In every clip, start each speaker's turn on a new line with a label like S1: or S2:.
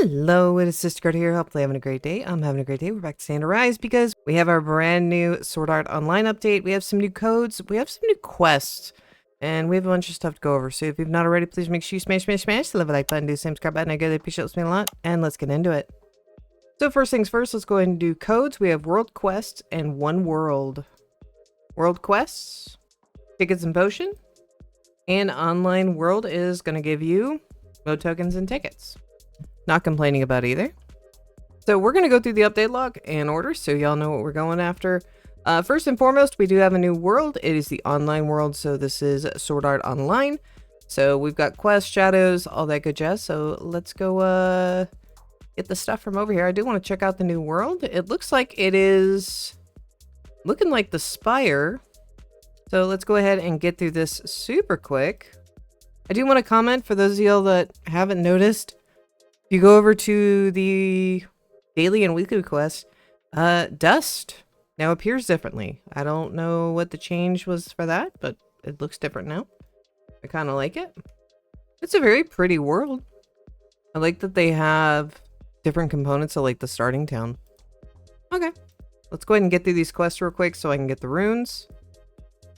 S1: Hello, it is sisterguard here. Hopefully having a great day. I'm having a great day. We're back to Stand Rise because we have our brand new Sword Art Online update. We have some new codes. We have some new quests. And we have a bunch of stuff to go over. So if you've not already, please make sure you smash the level like button, do the same subscribe button. I really appreciate it. It a lot. And let's get into it. So first things first, let's go ahead and do codes. We have world quests and one world. World quests, tickets and potion. And online world is going to give you mode tokens and tickets. Not complaining about either. So we're going to go through the update log in order so y'all know what we're going after. First and foremost, we do have a new world. It is the online world. So this is Sword Art Online. So we've got quests, shadows, all that good jazz. So let's go get the stuff from over here. I do want to check out the new world. It looks like it is looking like the Spire. So let's go ahead and get through this super quick. I do want to comment for those of y'all that haven't noticed. If you go over to the daily and weekly quests, dust now appears differently. I don't know what the change was for that, but it looks different now. I kind of like it. It's a very pretty world. I like that they have different components of like the starting town. Okay, let's go ahead and get through these quests real quick so I can get the runes.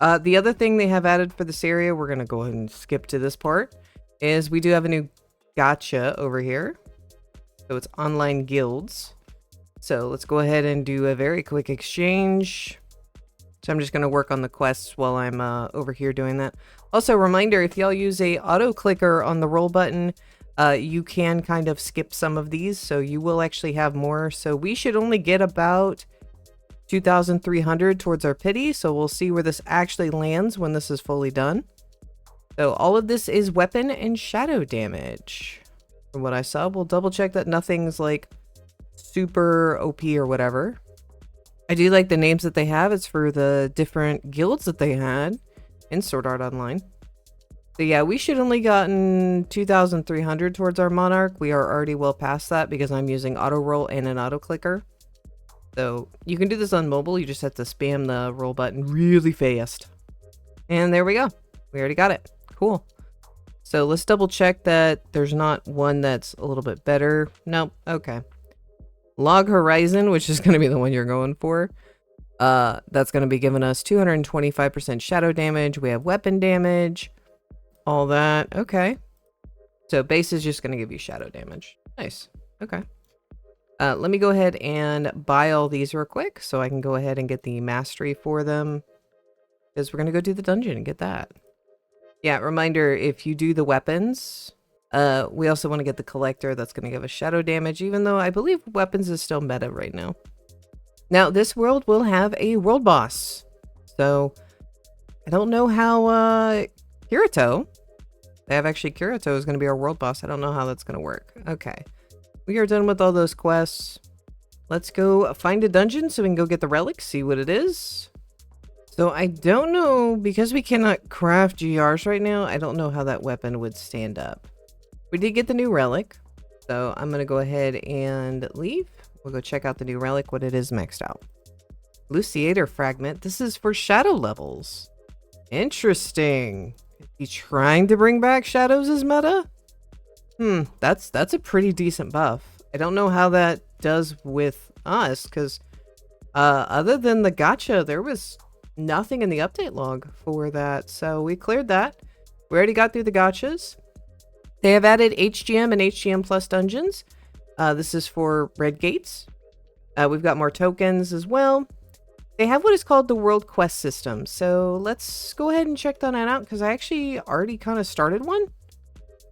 S1: The other thing they have added for this area, we're going to go ahead and skip to this part, is we do have a new gotcha over here. So it's online guilds. So let's go ahead and do a very quick exchange. So I'm just going to work on the quests while I'm over here doing that. Also, reminder, if y'all use a auto clicker on the roll button, you can kind of skip some of these. So you will actually have more. So we should only get about 2,300 towards our pity. So we'll see where this actually lands when this is fully done. So all of this is weapon and shadow damage. From what I saw, we'll double check that nothing's like super OP or whatever. I do like the names that they have. It's for the different guilds that they had in Sword Art Online. So yeah, we should only gotten 2,300 towards our Monarch. We are already well past that because I'm using auto roll and an auto clicker. So you can do this on mobile. You just have to spam the roll button really fast. And there we go. We already got it. Cool. So let's double check that there's not one that's a little bit better. Nope. Okay. Log Horizon, which is going to be the one you're going for. That's going to be giving us 225% shadow damage. We have weapon damage. All that. Okay. So base is just going to give you shadow damage. Nice. Okay. Let me go ahead and buy all these real quick so I can go ahead and get the mastery for them. Because we're going to go do the dungeon and get that. Yeah, reminder, if you do the weapons, we also want to get the collector. That's going to give us shadow damage, even though I believe weapons is still meta right now. Now, this world will have a world boss. So, I don't know how Kirito, they have actually Kirito is going to be our world boss. I don't know how that's going to work. Okay. We are done with all those quests. Let's go find a dungeon so we can go get the relic, see what it is. So I don't know, because we cannot craft GRs right now, I don't know how that weapon would stand up. We did get the new relic, so I'm going to go ahead and leave. We'll go check out the new relic, what it is maxed out. Luciator fragment. This is for shadow levels. Interesting. Is he trying to bring back shadows as meta? That's a pretty decent buff. I don't know how that does with us, because other than the gotcha, there was nothing in the update log for that. So we cleared that. We already got through the gotchas. They have added HGM and HGM plus dungeons. This is for red gates. We've got more tokens as well. They have what is called the world quest system. So let's go ahead and check that out because I actually already kind of started one.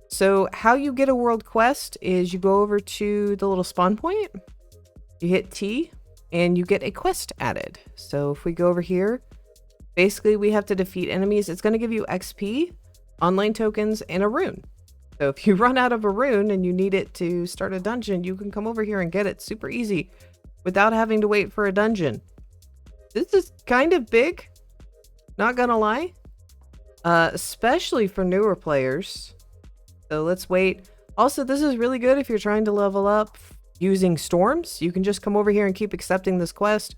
S1: So how you get a world quest is you go over to the little spawn point. You hit T and you get a quest added. So if we go over here, basically we have to defeat enemies. It's going to give you XP, online tokens, and a rune. So if you run out of a rune and you need it to start a dungeon, you can come over here and get it super easy without having to wait for a dungeon. This is kind of big, not gonna lie, especially for newer players. So let's wait. Also, this is really good if you're trying to level up using storms. You can just come over here and keep accepting this quest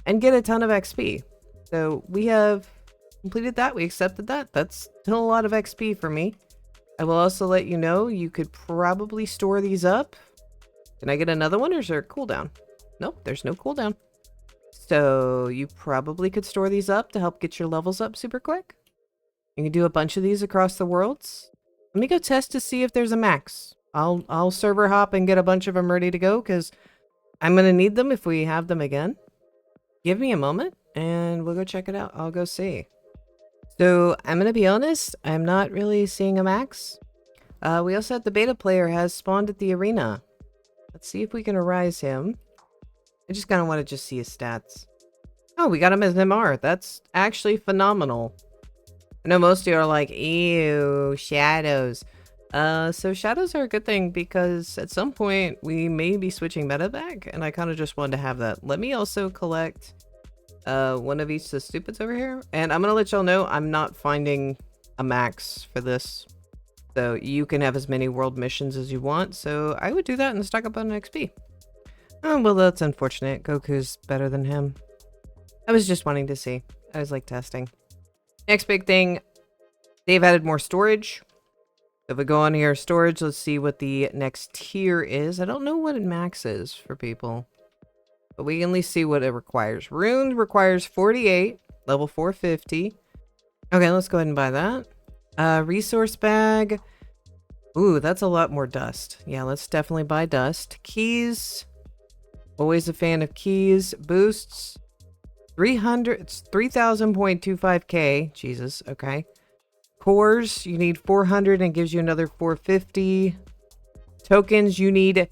S1: and get a ton of XP. So we have completed that. We accepted that. That's still a lot of XP for me. I will also let you know you could probably store these up Can I get another one or is there a cooldown? Nope, there's no cooldown. So you probably could store these up to help get your levels up super quick. You can do a bunch of these across the worlds. Let me go test to see if there's a max. I'll server hop and get a bunch of them ready to go because I'm going to need them if we have them again. Give me a moment and we'll go check it out. I'll go see. So I'm going to be honest, I'm not really seeing a max. We also had the beta player has spawned at the arena. Let's see if we can arise him. I just kind of want to just see his stats. Oh, we got him as MR. That's actually phenomenal. I know most of you are like, ew, shadows. So shadows are a good thing because at some point we may be switching meta back and I kind of just wanted to have that. Let me also collect one of each of the stupids over here. And I'm going to let y'all know I'm not finding a max for this. So you can have as many world missions as you want. So I would do that and stock up on XP. Oh, well, that's unfortunate. Goku's better than him. I was just wanting to see. I was like testing. Next big thing, they've added more storage. If we go on here, storage, let's see what the next tier is. I don't know what it max is for people, but we can at least see what it requires. Rune requires 48, level 450. Okay, let's go ahead and buy that. Resource bag. Ooh, that's a lot more dust. Yeah, let's definitely buy dust. Keys. Always a fan of keys. Boosts. 300, it's 3000.25k. Jesus, okay. Cores, you need 400 and gives you another 450. Tokens, you need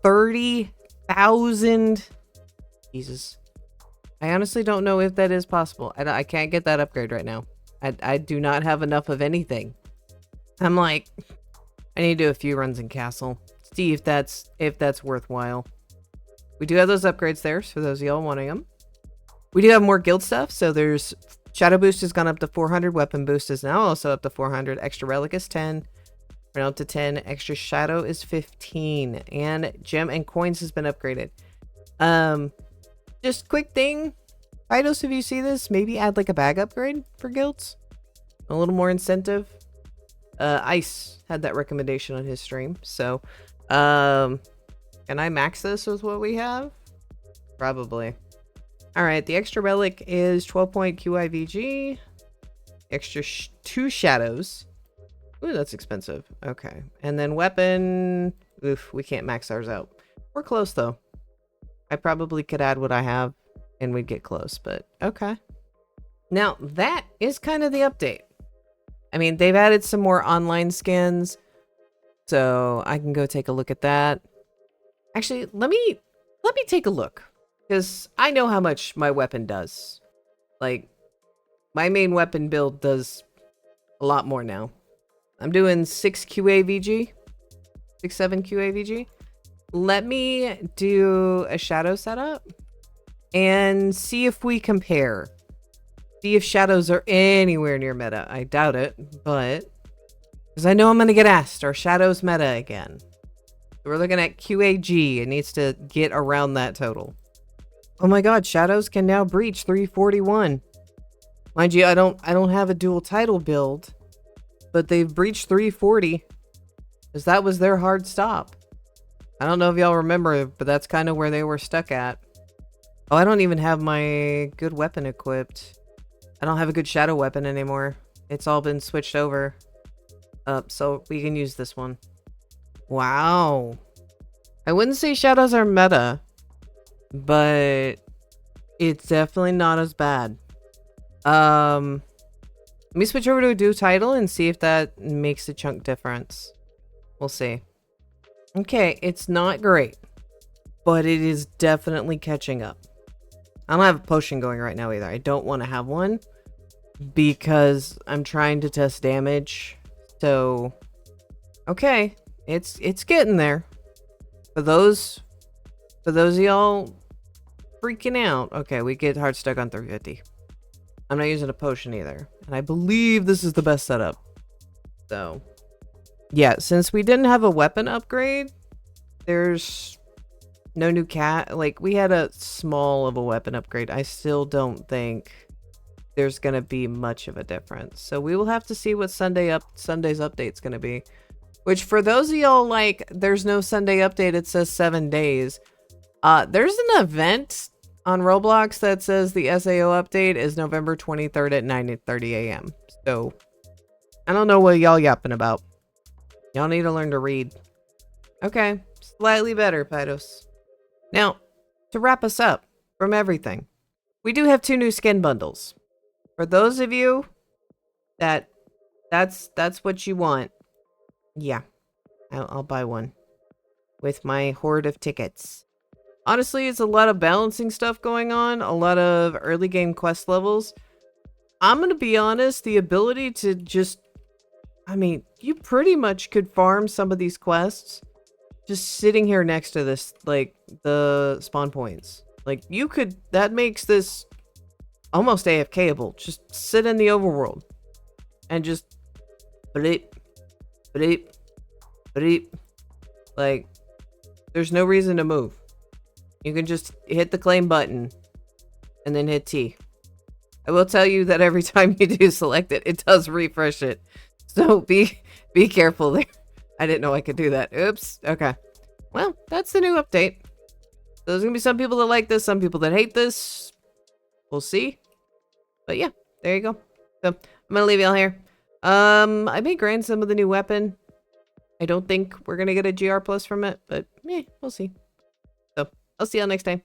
S1: 30,000. Jesus. I honestly don't know if that is possible. I can't get that upgrade right now. I do not have enough of anything. I'm like, I need to do a few runs in Castle. See if that's worthwhile. We do have those upgrades there, so for those of y'all wanting them. We do have more guild stuff, so there's Shadow Boost has gone up to 400. Weapon Boost is now also up to 400. Extra Relic is 10. We're now up to 10. Extra Shadow is 15. And Gem and Coins has been upgraded. Just quick thing. Fidos, if you see this, maybe add like a bag upgrade for guilds. A little more incentive. Ice had that recommendation on his stream. So, can I max this with what we have? Probably. Alright, the extra relic is 12 point QIVG. Extra 2 shadows. Ooh, that's expensive. Okay. And then weapon. Oof, we can't max ours out. We're close though. I probably could add what I have and we'd get close, but okay. Now, that is kind of the update. I mean, they've added some more online skins, so I can go take a look at that. Actually, let me take a look. Because I know how much my weapon does. Like, my main weapon build does a lot more now. I'm doing 6 QAVG. 6-7 QAVG. Let me do a shadow setup. And see if we compare. See if shadows are anywhere near meta. I doubt it, but... Because I know I'm going to get asked, are shadows meta again? We're looking at QAG. It needs to get around that total. Oh my god, shadows can now breach 341. Mind you, I don't have a dual title build, but they've breached 340 because that was their hard stop. I don't know if y'all remember, but that's kind of where they were stuck at. Oh, I don't even have my good weapon equipped. I don't have a good shadow weapon anymore. It's all been switched over. So we can use this one. Wow. I wouldn't say shadows are meta, but it's definitely not as bad. Let me switch over to a dual title and see if that makes a chunk difference. We'll see. Okay, it's not great, but it is definitely catching up. I don't have a potion going right now either. I don't want to have one because I'm trying to test damage. So, okay, it's getting there. For those of y'all freaking out. Okay, we get hard stuck on 350. I'm not using a potion either. And I believe this is the best setup. So, yeah, since we didn't have a weapon upgrade, there's no new cat. Like, we had a small of a weapon upgrade. I still don't think there's going to be much of a difference. So we will have to see what Sunday's update's going to be. Which for those of y'all like, there's no Sunday update, it says 7 days. There's an event on Roblox that says the SAO update is November 23rd at 9:30 a.m. So, I don't know what y'all yapping about. Y'all need to learn to read. Okay, slightly better, Pydos. Now, to wrap us up from everything, we do have 2 new skin bundles. For those of you that's what you want, yeah, I'll buy one with my horde of tickets. Honestly, it's a lot of balancing stuff going on, a lot of early game quest levels. I'm gonna be honest, the ability to just, I mean, you pretty much could farm some of these quests just sitting here next to this, like, the spawn points. Like, you could, that makes this almost AFK-able. Just sit in the overworld and just bleep, bleep, bleep. Like, there's no reason to move. You can just hit the claim button and then hit T. I will tell you that every time you do select it, it does refresh it. So be careful there. I didn't know I could do that. Oops. Okay. Well, that's the new update. There's gonna be some people that like this, some people that hate this. We'll see. But yeah, there you go. So I'm gonna leave y'all here. I may grind some of the new weapon. I don't think we're gonna get a GR plus from it, but we'll see. So I'll see y'all next time.